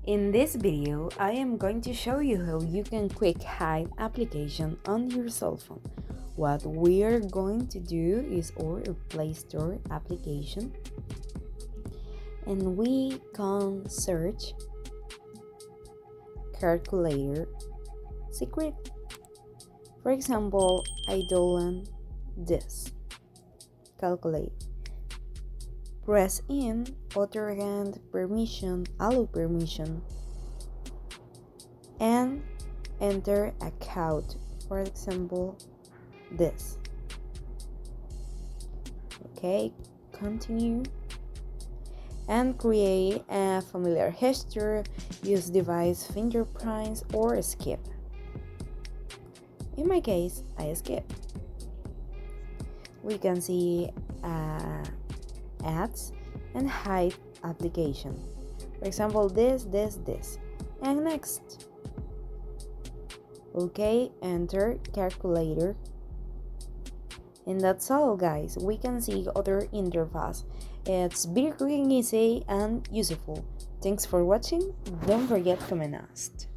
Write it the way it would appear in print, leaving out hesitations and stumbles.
In this video, I am going to show you how you can quick hide application on your cell phone. What we are going to do is our Play Store application, and we can search calculator secret. For example, I download this calculator. Press in other hand permission, allow permission, and enter a code. For example, this. Okay, continue and create a familiar gesture. Use device fingerprints or skip. In my case, I skip. We can see ads and hide application. For example, this, and next. Okay, enter calculator. And that's all, guys. We can see other interface. It's very quick and easy and useful. Thanks for watching. Don't forget to comment us.